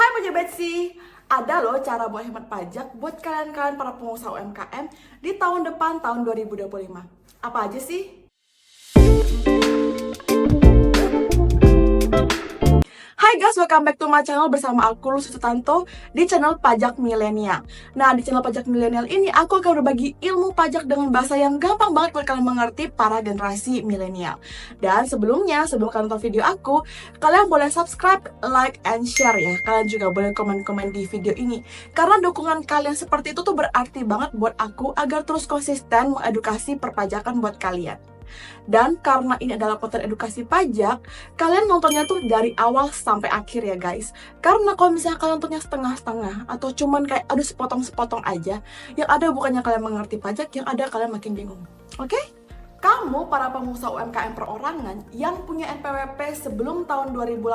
Hai Punya Betsy, ada loh cara buat hemat pajak buat kalian-kalian para pengusaha UMKM di tahun depan, tahun 2025. Apa aja sih? Hai guys, welcome back to my channel bersama aku Lucy Sutanto di channel Pajak Milenial. Nah, di channel Pajak Milenial ini aku akan berbagi ilmu pajak dengan bahasa yang gampang banget buat kalian mengerti para generasi milenial. Dan sebelum kalian nonton video aku, kalian boleh subscribe, like, and share ya. Kalian juga boleh komen-komen di video ini. Karena dukungan kalian seperti itu tuh berarti banget buat aku agar terus konsisten mengedukasi perpajakan buat kalian. Dan karena ini adalah konten edukasi pajak, kalian nontonnya tuh dari awal sampai akhir ya guys. Karena kalau misalnya kalian nontonnya setengah-setengah atau cuman kayak aduh sepotong-sepotong aja, yang ada bukannya kalian mengerti pajak, yang ada kalian makin bingung. Oke? Kamu para pengusaha UMKM perorangan yang punya NPWP sebelum tahun 2018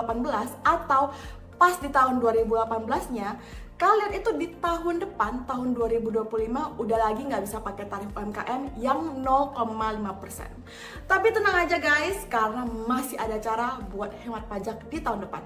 atau pas di tahun 2018-nya, kalian itu di tahun depan, tahun 2025, udah lagi nggak bisa pakai tarif UMKM yang 0,5%. Tapi tenang aja guys, karena masih ada cara buat hemat pajak di tahun depan.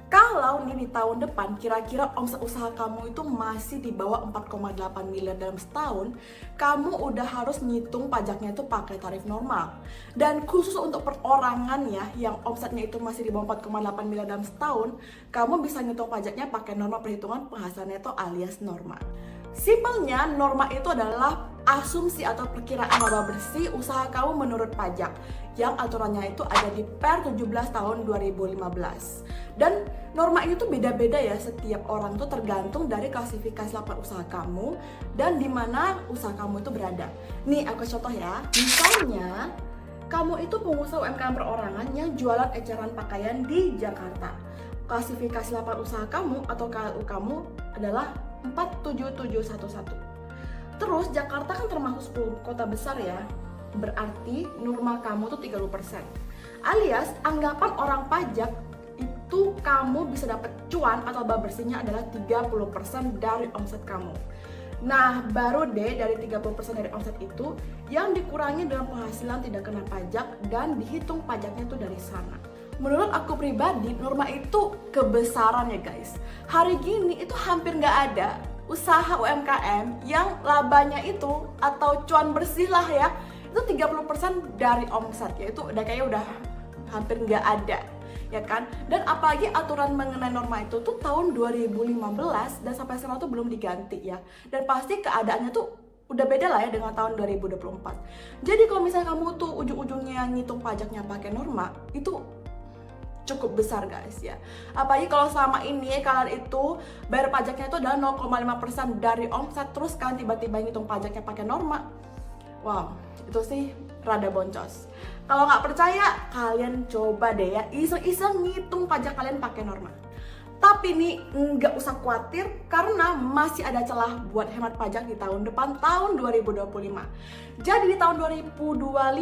Kalau nih di tahun depan, kira-kira omset usaha kamu itu masih di bawah 4,8 miliar dalam setahun, kamu udah harus ngitung pajaknya itu pakai tarif normal. Dan khusus untuk perorangan ya, yang omsetnya itu masih di bawah 4,8 miliar dalam setahun, kamu bisa ngitung pajaknya pakai norma perhitungan penghasilan neto alias norma. Simpelnya, norma itu adalah asumsi atau perkiraan laba bersih usaha kamu menurut pajak yang aturannya itu ada di Per 17 tahun 2015. Dan norma ini tuh beda-beda ya, setiap orang tuh tergantung dari klasifikasi laporan usaha kamu dan di mana usaha kamu itu berada. Nih aku contoh ya, misalnya kamu itu pengusaha UMKM perorangan yang jualan eceran pakaian di Jakarta. Klasifikasi laporan usaha kamu atau KLU kamu adalah 47711. Terus Jakarta kan termasuk 10 kota besar ya. Berarti norma kamu tuh 30%. Alias anggapan orang pajak itu kamu bisa dapat cuan atau laba bersihnya adalah 30% dari omset kamu. Nah, baru deh dari 30% dari omset itu yang dikurangi dengan penghasilan tidak kena pajak dan dihitung pajaknya tuh dari sana. Menurut aku pribadi, norma itu kebesaran ya guys. Hari gini itu hampir nggak ada usaha UMKM yang labanya itu atau cuan bersih lah ya, itu 30% dari omset, ya itu udah kayaknya udah hampir nggak ada ya kan. Dan apalagi aturan mengenai norma itu tuh tahun 2015 dan sampai sekarang tuh belum diganti ya. Dan pasti keadaannya tuh udah beda lah ya dengan tahun 2024. Jadi kalau misalnya kamu tuh ujung-ujungnya ngitung pajaknya pakai norma, itu cukup besar guys ya. Apalagi kalau selama ini kalian itu bayar pajaknya itu adalah 0,5% dari omset, terus kalian tiba-tiba ngitung pajaknya pakai norma. Wow, itu sih rada boncos. Kalau nggak percaya, kalian coba deh ya iseng-iseng ngitung pajak kalian pakai norma. Tapi nih nggak usah khawatir karena masih ada celah buat hemat pajak di tahun depan, tahun 2025. Jadi di tahun 2025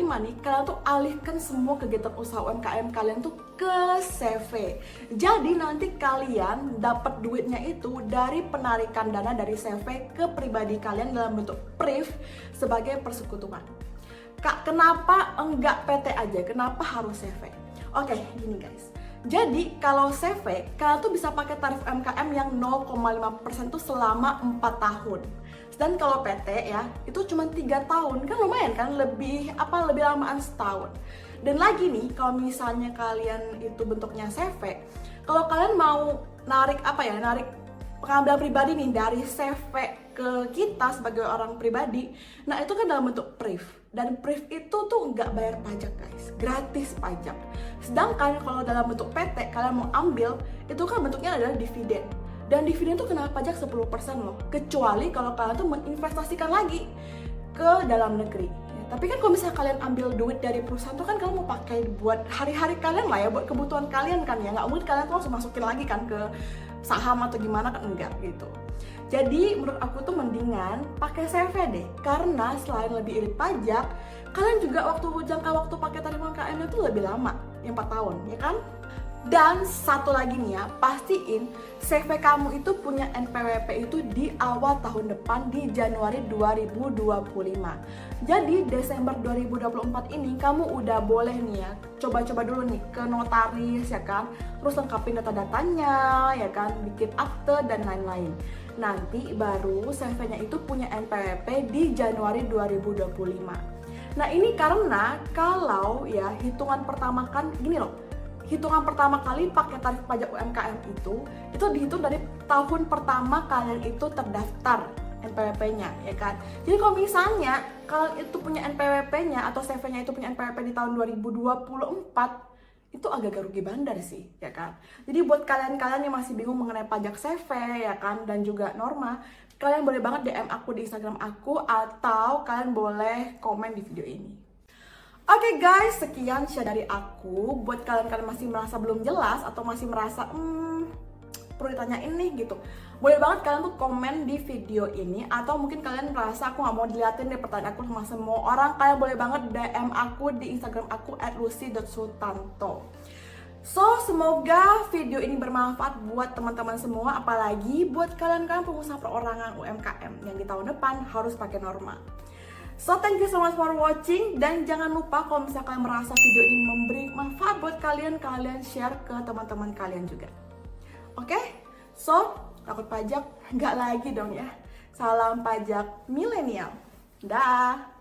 nih kalian tuh alihkan semua kegiatan usaha UMKM kalian tuh ke CV. Jadi nanti kalian dapat duitnya itu dari penarikan dana dari CV ke pribadi kalian dalam bentuk PRIV sebagai persekutuan. Kak, kenapa enggak PT aja? Kenapa harus CV? Oke, gini guys. Jadi kalau CV, kalian tuh bisa pakai tarif UMKM yang 0,5% tuh selama 4 tahun. Dan kalau PT ya, itu cuma 3 tahun. Kan lumayan kan, lebih lamaan setahun. Dan lagi nih, kalau misalnya kalian itu bentuknya CV, kalau kalian mau narik pengambilan pribadi nih dari CV ke kita sebagai orang pribadi, nah itu kan dalam bentuk PRIV. Dan PRIV itu tuh nggak bayar pajak guys, gratis pajak. Sedangkan kalau dalam bentuk PT kalian mau ambil, itu kan bentuknya adalah dividen. Dan dividen tuh kena pajak 10% loh, kecuali kalau kalian tuh menginvestasikan lagi ke dalam negeri. Tapi kan kalau misalnya kalian ambil duit dari perusahaan tuh kan kalian mau pakai buat hari-hari kalian lah ya, buat kebutuhan kalian kan ya, nggak mungkin kalian tuh langsung masukin lagi kan ke saham atau gimana kan, enggak gitu. Jadi menurut aku tuh mendingan pakai CV deh, karena selain lebih irit pajak, kalian juga jangka waktu pakai tarif UMKM itu lebih lama, yang 4 tahun ya kan. Dan satu lagi nih ya, pastiin CV kamu itu punya NPWP itu di awal tahun depan di Januari 2025. Jadi Desember 2024 ini kamu udah boleh nih ya coba-coba dulu nih ke notaris ya kan, terus lengkapin data-datanya ya kan, bikin akte dan lain-lain. Nanti baru CV-nya itu punya NPWP di Januari 2025. Nah ini karena kalau ya hitungan pertama kan gini loh, hitungan pertama kali pakai tarif pajak UMKM itu dihitung dari tahun pertama kalian itu terdaftar NPWP-nya ya kan. Jadi kalau misalnya kalian itu punya NPWP-nya atau CV-nya itu punya NPWP di tahun 2024, itu agak rugi bandar sih ya kan. Jadi buat kalian-kalian yang masih bingung mengenai pajak CV ya kan dan juga norma, kalian boleh banget DM aku di Instagram aku atau kalian boleh komen di video ini. Oke guys, sekian share dari aku. Buat kalian-kalian masih merasa belum jelas atau masih merasa perlu ditanyain nih gitu, boleh banget kalian tuh komen di video ini. Atau mungkin kalian merasa aku nggak mau diliatin deh pertanyaan aku sama semua orang, kalian boleh banget DM aku di Instagram aku @lucy.sutanto. So, semoga video ini bermanfaat buat teman-teman semua, apalagi buat kalian-kalian pengusaha perorangan UMKM yang di tahun depan harus pakai norma. So, thank you so much for watching, dan jangan lupa kalau misalnya kalian merasa video ini memberi manfaat buat kalian, kalian share ke teman-teman kalian juga. Oke? So, takut pajak? Nggak lagi dong ya. Salam pajak milenial. Dah.